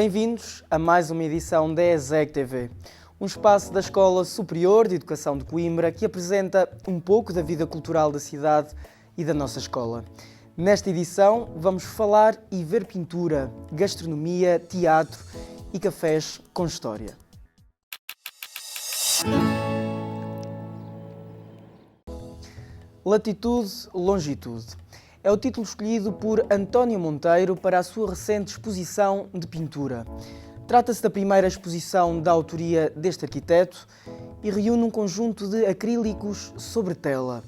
Bem-vindos a mais uma edição da ESEC TV, um espaço da Escola Superior de Educação de Coimbra que apresenta um pouco da vida cultural da cidade e da nossa escola. Nesta edição vamos falar e ver pintura, gastronomia, teatro e cafés com história. Latitude, Longitude. É o título escolhido por António Monteiro para a sua recente exposição de pintura. Trata-se da primeira exposição da autoria deste arquiteto e reúne um conjunto de acrílicos sobre tela.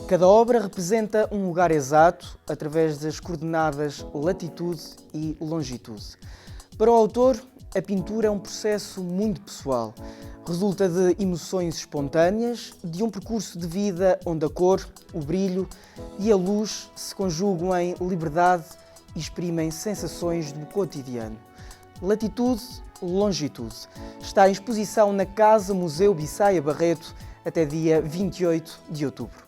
Cada obra representa um lugar exato através das coordenadas latitude e longitude. Para o autor, a pintura é um processo muito pessoal. Resulta de emoções espontâneas, de um percurso de vida onde a cor, o brilho e a luz se conjugam em liberdade e exprimem sensações do cotidiano. Latitude, Longitude. Está em exposição na Casa Museu Bissaia Barreto até dia 28 de outubro.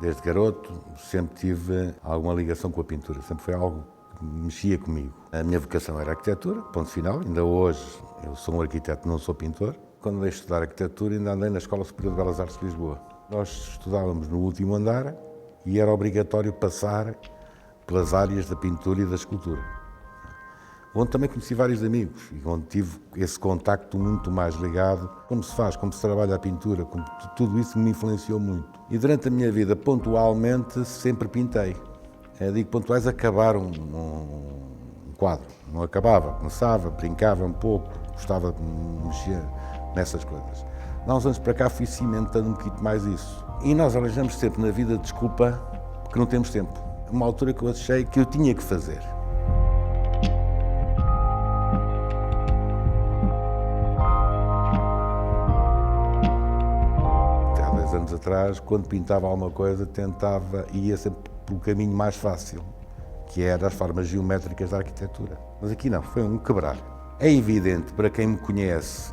Desde garoto sempre tive alguma ligação com a pintura, sempre foi algo que mexia comigo. A minha vocação era a arquitetura, ponto final. Ainda hoje eu sou um arquiteto, não sou pintor. Quando dei estudar arquitetura ainda andei na Escola Superior de Belas Artes de Lisboa. Nós estudávamos no último andar e era obrigatório passar pelas áreas da pintura e da escultura, onde também conheci vários amigos e onde tive esse contacto muito mais ligado, como se faz, como se trabalha a pintura, como tudo isso me influenciou muito. E durante a minha vida, pontualmente, sempre pintei. Digo pontuais, acabaram um quadro, não acabava, começava, brincava um pouco, gostava de mexer nessas coisas. Há uns anos para cá fui cimentando um bocadinho mais isso. E nós arranjamos sempre na vida desculpa porque não temos tempo. Uma altura que eu achei que eu tinha que fazer. Anos atrás, quando pintava alguma coisa, ia sempre pelo caminho mais fácil, que era as formas geométricas da arquitetura. Mas aqui não, foi um quebrar. É evidente, para quem me conhece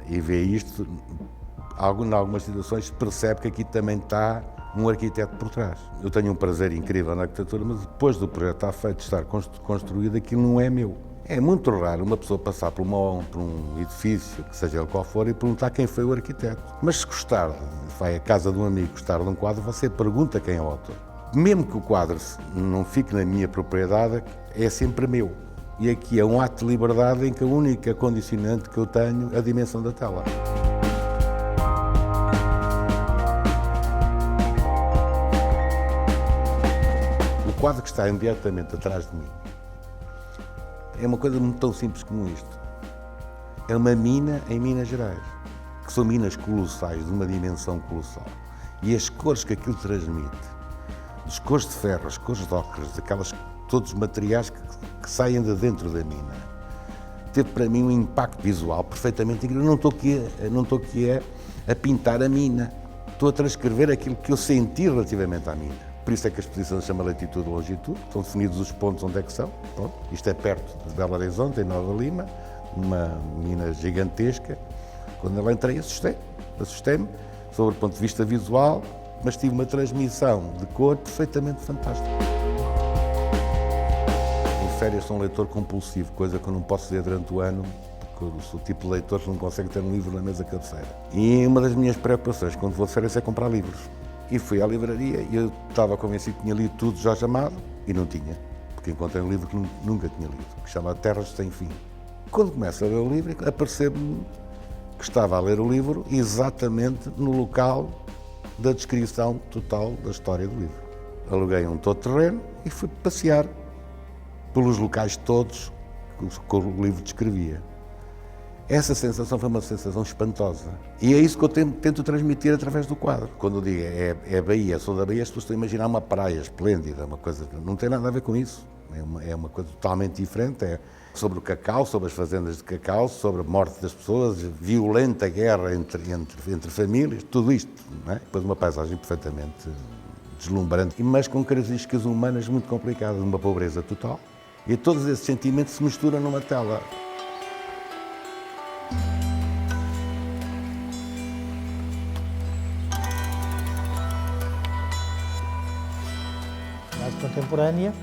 e vê isto, em algumas situações percebe que aqui também está um arquiteto por trás. Eu tenho um prazer incrível na arquitetura, mas depois do projeto estar feito, estar construído, aquilo não é meu. É muito raro uma pessoa passar por um edifício, que seja ele qual for, e perguntar quem foi o arquiteto. Mas se gostar, vai à casa de um amigo gostar de um quadro, você pergunta quem é o autor. Mesmo que o quadro não fique na minha propriedade, é sempre meu. E aqui é um ato de liberdade em que a única condicionante que eu tenho é a dimensão da tela. O quadro que está imediatamente atrás de mim é uma coisa muito tão simples como isto. É uma mina em Minas Gerais, que são minas colossais, de uma dimensão colossal. E as cores que aquilo transmite, as cores de ferro, as cores de óculos, todos os materiais que saem de dentro da mina, teve para mim um impacto visual perfeitamente incrível. Não estou aqui a pintar a mina, estou a transcrever aquilo que eu senti relativamente à mina. Por isso é que a exposição se chama Latitude e Longitude, estão definidos os pontos onde é que são. Pronto. Isto é perto de Belo Horizonte, em Nova Lima, uma mina gigantesca. Quando eu lá entrei, assustei-me sobre o ponto de vista visual, mas tive uma transmissão de cor perfeitamente fantástica. Em férias sou um leitor compulsivo, coisa que eu não posso fazer durante o ano, porque eu sou o tipo de leitor que não consegue ter um livro na mesa cabeceira. E uma das minhas preocupações quando vou de férias é comprar livros. E fui à livraria e eu estava convencido que tinha lido tudo de Jorge Amado e não tinha, porque encontrei um livro que nunca tinha lido, que se chama Terras Sem Fim. Quando começo a ler o livro, apercebo-me que estava a ler o livro exatamente no local da descrição total da história do livro. Aluguei um todo-terreno e fui passear pelos locais todos que o livro descrevia. Essa sensação foi uma sensação espantosa. E é isso que eu tento transmitir através do quadro. Quando eu digo é Bahia, sou da Bahia, as pessoas estão a imaginar uma praia esplêndida, uma coisa que não tem nada a ver com isso. É uma coisa totalmente diferente. É sobre o cacau, sobre as fazendas de cacau, sobre a morte das pessoas, violenta guerra entre famílias, tudo isto. Não é? Depois uma paisagem perfeitamente deslumbrante, mas com características humanas muito complicadas, uma pobreza total. E todos esses sentimentos se misturam numa tela. contemporânea,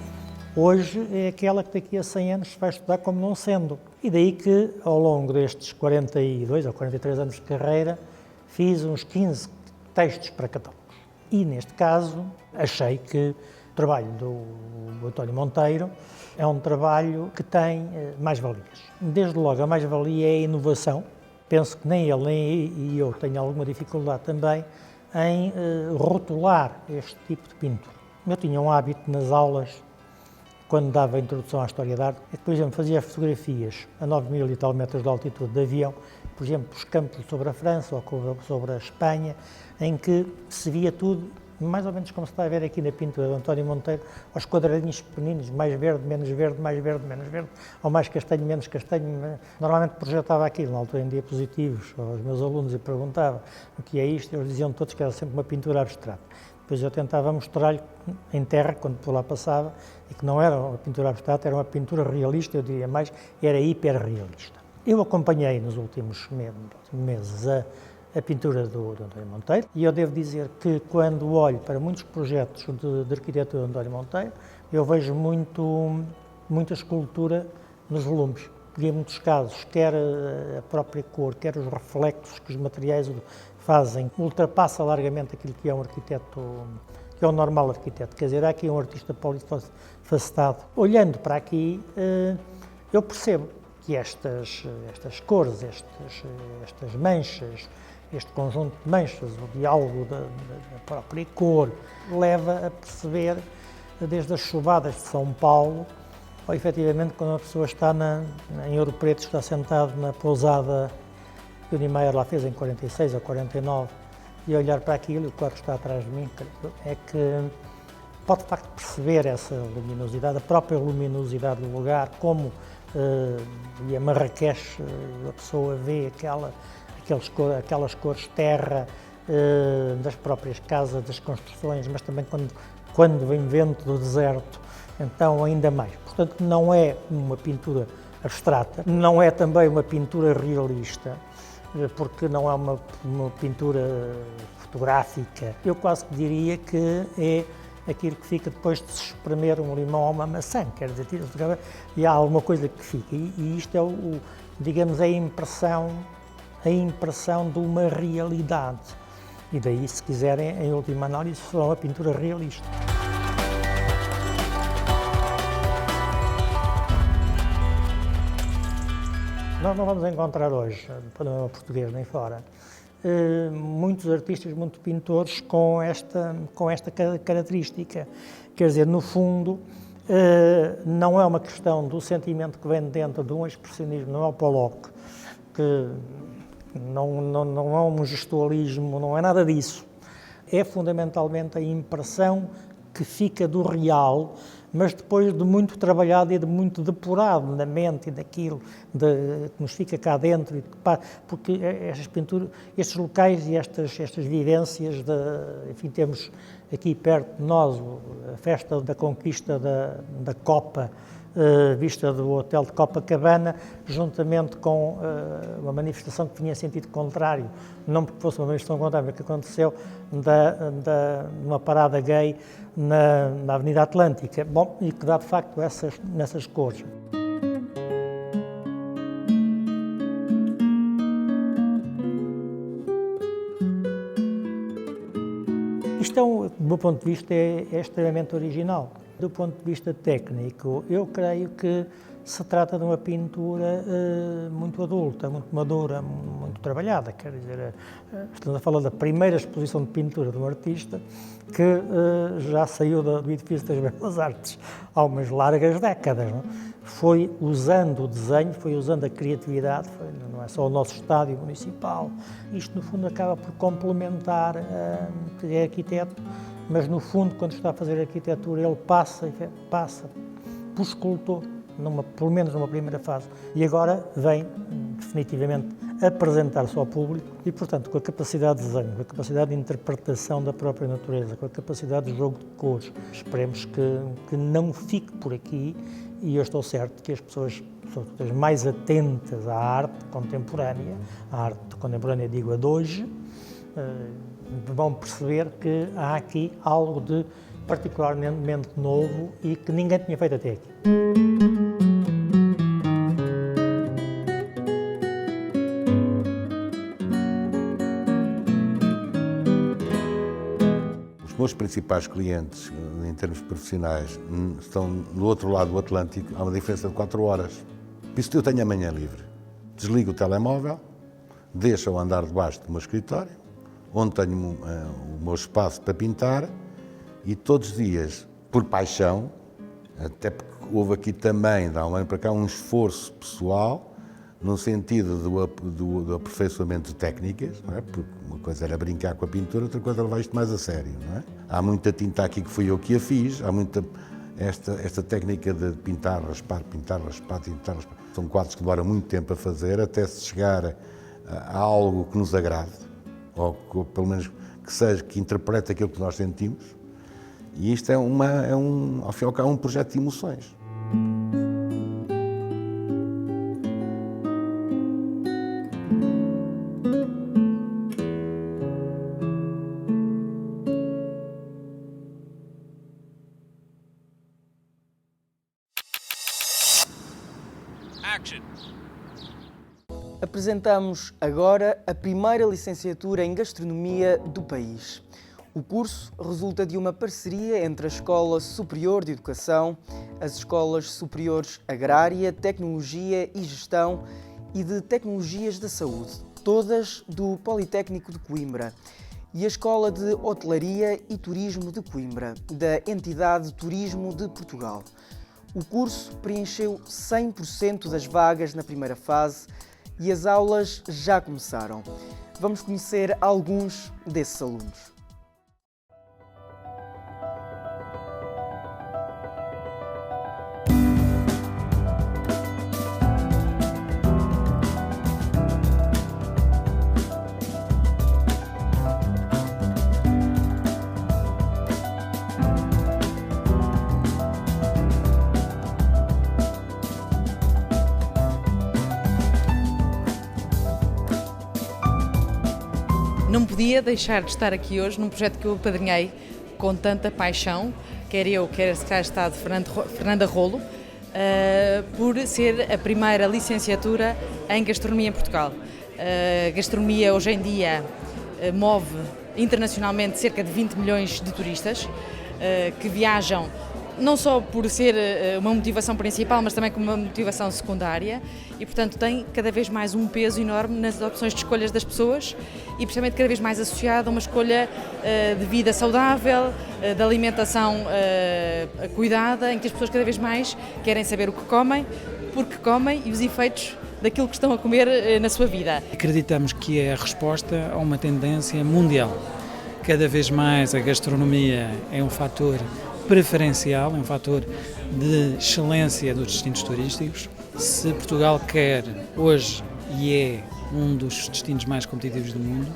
hoje é aquela que daqui a 100 anos se vai estudar como não sendo. E daí que, ao longo destes 42 ou 43 anos de carreira, fiz uns 15 textos para catálogos. E, neste caso, achei que o trabalho do António Monteiro é um trabalho que tem mais-valias. Desde logo, a mais-valia é a inovação. Penso que nem ele, nem eu tenho alguma dificuldade também em rotular este tipo de pintura. Eu tinha um hábito nas aulas, quando dava a introdução à história da arte, é que, por exemplo, fazia fotografias a 9.000 e tal metros de altitude de avião, por exemplo, os campos sobre a França ou sobre a Espanha, em que se via tudo, mais ou menos como se está a ver aqui na pintura de António Monteiro, aos quadradinhos pequeninos, mais verde, menos verde, mais verde, menos verde, ou mais castanho, menos castanho. Normalmente projetava aquilo, na altura em diapositivos, aos meus alunos e perguntava o que é isto, eles diziam todos que era sempre uma pintura abstrata. Depois eu tentava mostrar-lhe em terra, quando por lá passava, e que não era uma pintura abstrata, era uma pintura realista, eu diria mais, era hiperrealista. Eu acompanhei nos últimos meses a pintura do António Monteiro, e eu devo dizer que quando olho para muitos projetos de arquitetura do António Monteiro, eu vejo muita escultura nos volumes. Porque em muitos casos, quer a própria cor, quer os reflexos que os materiais fazem, ultrapassa largamente aquilo que é um arquiteto, que é um normal arquiteto. Quer dizer, há aqui um artista polifacetado. Olhando para aqui, eu percebo que estas cores, estas manchas, este conjunto de manchas, o diálogo da própria cor, leva a perceber, desde as chuvadas de São Paulo, ou efetivamente quando a pessoa está em Ouro Preto, está sentado na pousada que o Niemeyer lá fez em 46 ou 49, e olhar para aquilo, e o quadro está atrás de mim, é que pode de facto perceber essa luminosidade, a própria luminosidade do lugar, como e a Marrakech, a pessoa vê aquelas cores terra das próprias casas, das construções, mas também quando vem vento do deserto, então ainda mais. Portanto, não é uma pintura abstrata, não é também uma pintura realista, porque não é uma pintura fotográfica. Eu quase que diria que é aquilo que fica depois de se espremer um limão ou uma maçã, quer dizer, e há alguma coisa que fica. E isto é, digamos, a impressão de uma realidade. E daí, se quiserem, em última análise, será uma pintura realista. Nós não vamos encontrar hoje, no panorama português nem fora, muitos artistas, muitos pintores com esta característica. Quer dizer, no fundo, não é uma questão do sentimento que vem dentro de um expressionismo, não é o Pollock, que não é um gestualismo, não é nada disso. É fundamentalmente a impressão que fica do real, mas depois de muito trabalhado e de muito depurado na mente e daquilo que nos fica cá dentro, porque estas pinturas, estes locais e estas vivências, enfim, temos aqui perto de nós a festa da conquista da Copa, vista do Hotel de Copacabana, juntamente com uma manifestação que tinha sentido contrário, não porque fosse uma manifestação contrária, mas que aconteceu numa parada gay na Avenida Atlântica. Bom, e que dá de facto nessas cores. Isto, do meu ponto de vista, é extremamente original. Do ponto de vista técnico, eu creio que se trata de uma pintura muito adulta, muito madura, muito trabalhada. Quer dizer, estamos a falar da primeira exposição de pintura de um artista que já saiu do edifício das Belas Artes há umas largas décadas. Não? Foi usando o desenho, foi usando a criatividade, não é só o nosso estádio municipal. Isto, no fundo, acaba por complementar, é arquiteto, mas, no fundo, quando está a fazer arquitetura, ele passa por escultor, pelo menos numa primeira fase. E agora vem, definitivamente, apresentar-se ao público e, portanto, com a capacidade de desenho, com a capacidade de interpretação da própria natureza, com a capacidade de jogo de cores. Esperemos que não fique por aqui, e eu estou certo que as pessoas mais atentas à arte contemporânea, digo a de hoje, vão perceber que há aqui algo de particularmente novo e que ninguém tinha feito até aqui. Os meus principais clientes, em termos profissionais, estão do outro lado do Atlântico, há uma diferença de 4 horas. Por isso eu tenho amanhã livre. Desligo o telemóvel, deixo o andar debaixo do meu escritório, onde tenho o meu espaço para pintar, e todos os dias, por paixão, até porque houve aqui também, de há um ano para cá, um esforço pessoal, no sentido do aperfeiçoamento de técnicas, não é? Porque uma coisa era brincar com a pintura, outra coisa era levar isto mais a sério, não é? Há muita tinta aqui que fui eu que a fiz, há muita esta técnica de pintar, raspar, pintar, raspar, pintar, raspar. São quadros que demoram muito tempo a fazer, até se chegar a algo que nos agrade, ou que, pelo menos que interprete aquilo que nós sentimos. E isto ao fim e ao cabo, um projeto de emoções. Apresentamos agora a primeira licenciatura em Gastronomia do país. O curso resulta de uma parceria entre a Escola Superior de Educação, as Escolas Superiores Agrária, Tecnologia e Gestão e de Tecnologias da Saúde, todas do Politécnico de Coimbra, e a Escola de Hotelaria e Turismo de Coimbra, da entidade Turismo de Portugal. O curso preencheu 100% das vagas na primeira fase e as aulas já começaram. Vamos conhecer alguns desses alunos. Não podia deixar de estar aqui hoje num projeto que eu apadrinhei com tanta paixão, quer eu, quer a Secretária de Estado Fernanda Rolo, por ser a primeira licenciatura em Gastronomia em Portugal. A gastronomia hoje em dia move internacionalmente cerca de 20 milhões de turistas que viajam não só por ser uma motivação principal, mas também como uma motivação secundária e, portanto, tem cada vez mais um peso enorme nas opções de escolhas das pessoas e, precisamente, cada vez mais associado a uma escolha de vida saudável, de alimentação cuidada, em que as pessoas cada vez mais querem saber o que comem, porque comem e os efeitos daquilo que estão a comer na sua vida. Acreditamos que é a resposta a uma tendência mundial. Cada vez mais a gastronomia é um fator preferencial, é um fator de excelência dos destinos turísticos. Se Portugal quer hoje e é um dos destinos mais competitivos do mundo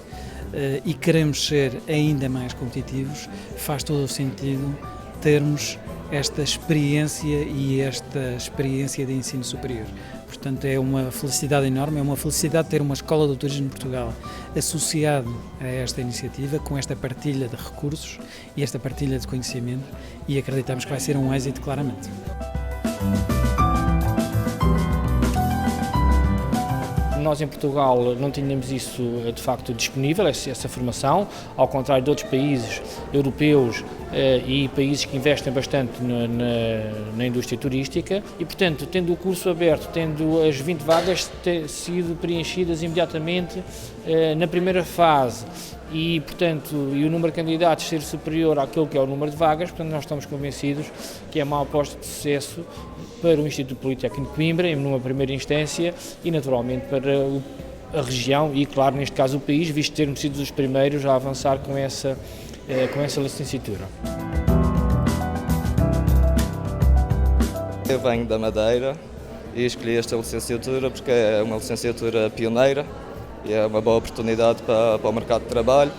e queremos ser ainda mais competitivos, faz todo o sentido termos esta experiência e esta experiência de ensino superior. Portanto, é uma felicidade enorme, é uma felicidade ter uma Escola do Turismo de Portugal associado a esta iniciativa, com esta partilha de recursos e esta partilha de conhecimento, e acreditamos que vai ser um êxito claramente. Nós em Portugal não tínhamos isso de facto disponível, essa formação, ao contrário de outros países europeus e países que investem bastante na indústria turística e, portanto, tendo o curso aberto, tendo as 20 vagas sido preenchidas imediatamente na primeira fase e, portanto, e o número de candidatos ser superior àquele que é o número de vagas, portanto, nós estamos convencidos que é uma aposta de sucesso para o Instituto Politécnico de Coimbra, numa primeira instância, e naturalmente para a região e, claro, neste caso o país, visto termos sido os primeiros a avançar com essa licenciatura. Eu venho da Madeira e escolhi esta licenciatura porque é uma licenciatura pioneira e é uma boa oportunidade para o mercado de trabalho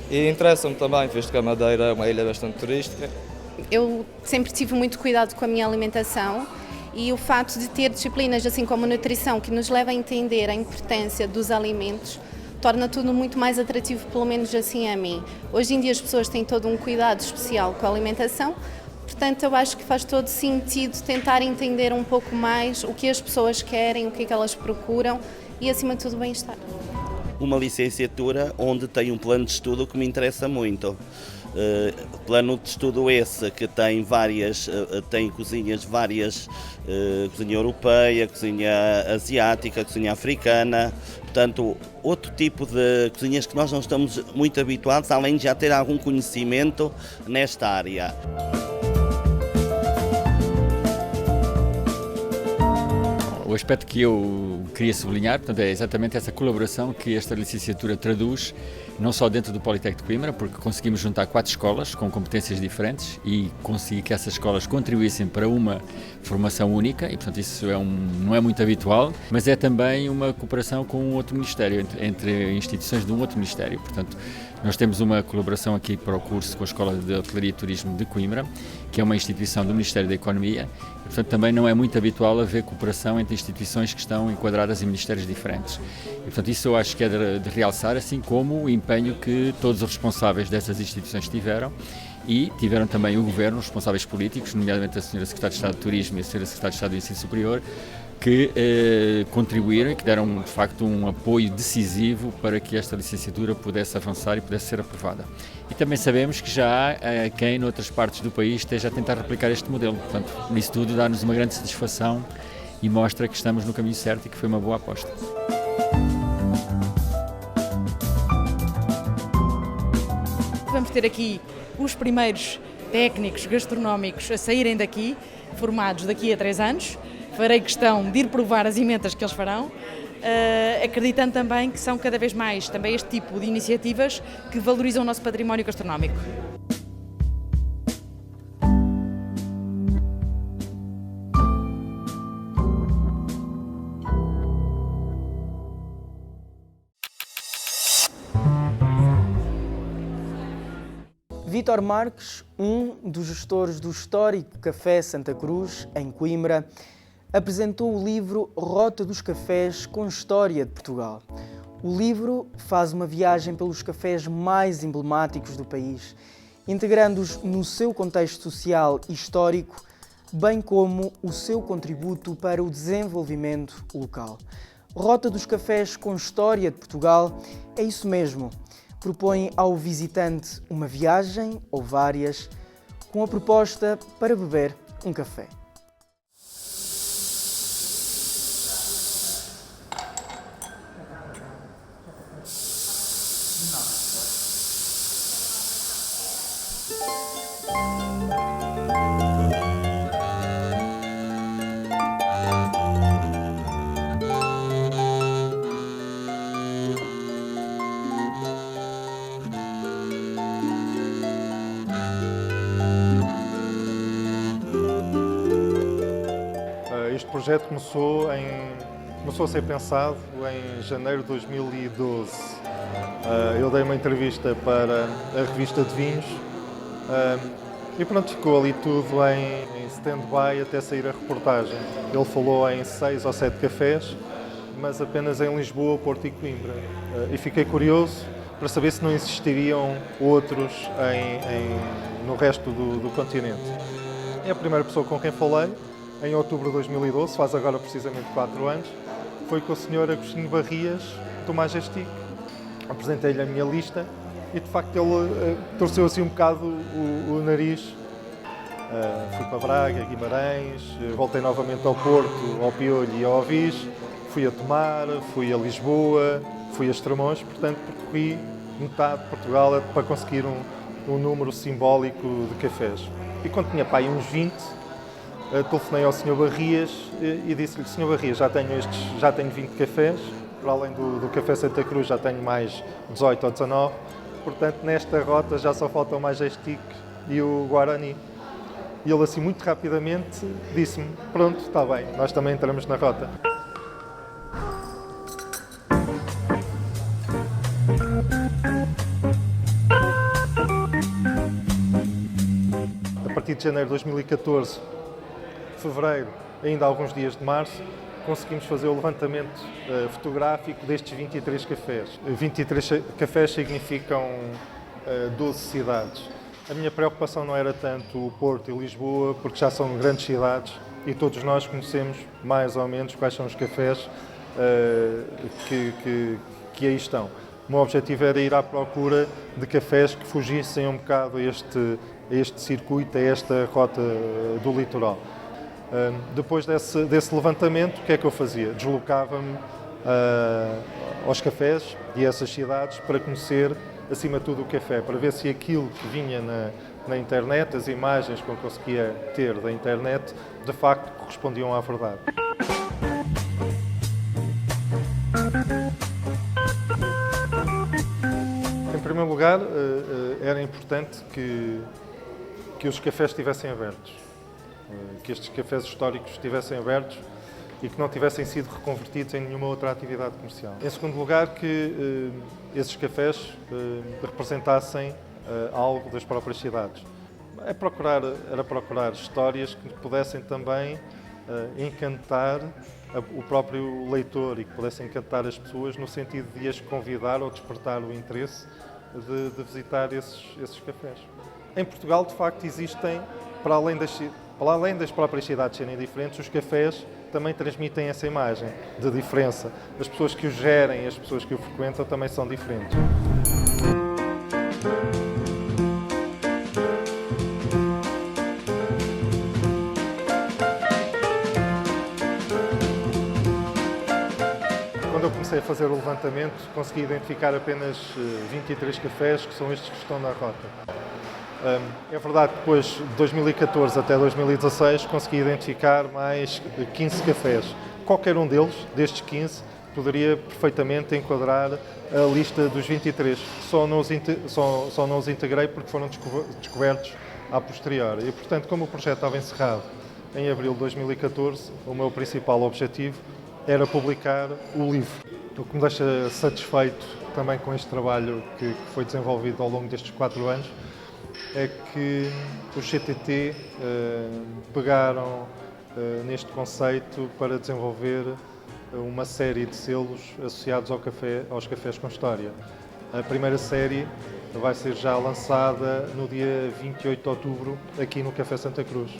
e interessa-me também, visto que a Madeira é uma ilha bastante turística. Eu sempre tive muito cuidado com a minha alimentação e o facto de ter disciplinas assim como a nutrição que nos leva a entender a importância dos alimentos torna tudo muito mais atrativo, pelo menos assim a mim. Hoje em dia as pessoas têm todo um cuidado especial com a alimentação, portanto eu acho que faz todo sentido tentar entender um pouco mais o que as pessoas querem, o que é que elas procuram e acima de tudo bem-estar. Uma licenciatura onde tem um plano de estudo que me interessa muito. Plano de estudo esse que tem tem cozinhas várias, cozinha europeia, cozinha asiática, cozinha africana, portanto outro tipo de cozinhas que nós não estamos muito habituados, além de já ter algum conhecimento nesta área. O aspecto que eu queria sublinhar, portanto, é exatamente essa colaboração que esta licenciatura traduz, não só dentro do Politécnico de Coimbra, porque conseguimos juntar 4 escolas com competências diferentes e conseguir que essas escolas contribuíssem para uma formação única, e portanto isso não é muito habitual, mas é também uma cooperação com um outro ministério, entre instituições de um outro ministério. Portanto, nós temos uma colaboração aqui para o curso com a Escola de Hotelaria e Turismo de Coimbra, que é uma instituição do Ministério da Economia, e portanto também não é muito habitual haver cooperação entre instituições que estão enquadradas em ministérios diferentes. E portanto isso eu acho que é de realçar, assim como o empenho que todos os responsáveis dessas instituições tiveram, e tiveram também o Governo, os responsáveis políticos, nomeadamente a Sra. Secretária de Estado de Turismo e a Sra. Secretária de Estado do Ensino Superior, que contribuíram e que deram de facto um apoio decisivo para que esta licenciatura pudesse avançar e pudesse ser aprovada. E também sabemos que já há quem noutras partes do país esteja a tentar replicar este modelo. Portanto, isso tudo dá-nos uma grande satisfação e mostra que estamos no caminho certo e que foi uma boa aposta. Vamos ter aqui os primeiros técnicos gastronómicos a saírem daqui, formados daqui a 3 anos. Farei questão de ir provar as emendas que eles farão, acreditando também que são cada vez mais também este tipo de iniciativas que valorizam o nosso património gastronómico. Vítor Marques, um dos gestores do histórico Café Santa Cruz, em Coimbra, apresentou o livro Rota dos Cafés com História de Portugal. O livro faz uma viagem pelos cafés mais emblemáticos do país, integrando-os no seu contexto social e histórico, bem como o seu contributo para o desenvolvimento local. Rota dos Cafés com História de Portugal é isso mesmo. Propõe ao visitante uma viagem, ou várias, com a proposta para beber um café. Este projeto começou a ser pensado em janeiro de 2012. Eu dei uma entrevista para a revista de vinhos e pronto, ficou ali tudo em stand-by até sair a reportagem. Ele falou em 6 ou 7 cafés, mas apenas em Lisboa, Porto e Coimbra. E fiquei curioso para saber se não existiriam outros no resto do continente. É a primeira pessoa com quem falei. Em outubro de 2012, faz agora precisamente 4 anos, foi com o Sr. Agostinho Barrias, do Majestic. Apresentei-lhe a minha lista e, de facto, ele torceu assim um bocado o nariz. Fui para Braga, Guimarães, voltei novamente ao Porto, ao Piolho e ao Ovis, fui a Tomar, fui a Lisboa, fui a Estremoz, portanto, percorri metade de Portugal para conseguir um número simbólico de cafés. E quando tinha pai uns 20, telefonei ao Sr. Barrias e disse-lhe: Sr. Barrias, já tenho 20 cafés, para além do Café Santa Cruz já tenho mais 18 ou 19, portanto nesta rota já só falta o Majestic e o Guarani. E ele assim muito rapidamente disse-me: pronto, está bem, nós também entramos na rota. A partir de janeiro de 2014, fevereiro, ainda alguns dias de março, conseguimos fazer o levantamento fotográfico destes 23 cafés. 23 cafés significam 12 cidades. A minha preocupação não era tanto o Porto e Lisboa, porque já são grandes cidades e todos nós conhecemos mais ou menos quais são os cafés que aí estão. O meu objetivo era ir à procura de cafés que fugissem um bocado a este circuito, a esta rota do litoral. Depois desse levantamento, o que é que eu fazia? Deslocava-me aos cafés e a essas cidades para conhecer, acima de tudo, o café, para ver se aquilo que vinha na internet, as imagens que eu conseguia ter da internet, de facto correspondiam à verdade. Em primeiro lugar, era importante que os cafés estivessem abertos, que estes cafés históricos estivessem abertos e que não tivessem sido reconvertidos em nenhuma outra atividade comercial. Em segundo lugar, que esses cafés representassem algo das próprias cidades. Era procurar histórias que pudessem também encantar o próprio leitor e que pudessem encantar as pessoas no sentido de as convidar ou despertar o interesse de visitar esses cafés. Em Portugal, de facto, existem, para além das próprias cidades serem diferentes, os cafés também transmitem essa imagem de diferença. As pessoas que o gerem, as pessoas que o frequentam também são diferentes. Quando eu comecei a fazer o levantamento, consegui identificar apenas 23 cafés, que são estes que estão na rota. É verdade que depois de 2014 até 2016 consegui identificar mais 15 cafés. Qualquer um deles, destes 15, poderia perfeitamente enquadrar a lista dos 23. Só não os integrei porque foram descobertos a posteriori. E, portanto, como o projeto estava encerrado em abril de 2014, o meu principal objetivo era publicar o livro. O que me deixa satisfeito também com este trabalho que foi desenvolvido ao longo destes 4 anos é que os CTT pegaram neste conceito para desenvolver uma série de selos associados aos cafés com história. A primeira série vai ser já lançada no dia 28 de outubro aqui no Café Santa Cruz.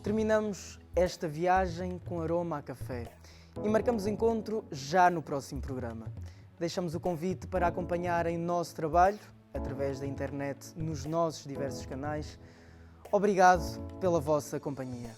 Terminamos esta viagem com aroma a café e marcamos encontro já no próximo programa. Deixamos o convite para acompanharem o nosso trabalho através da internet nos nossos diversos canais. Obrigado pela vossa companhia.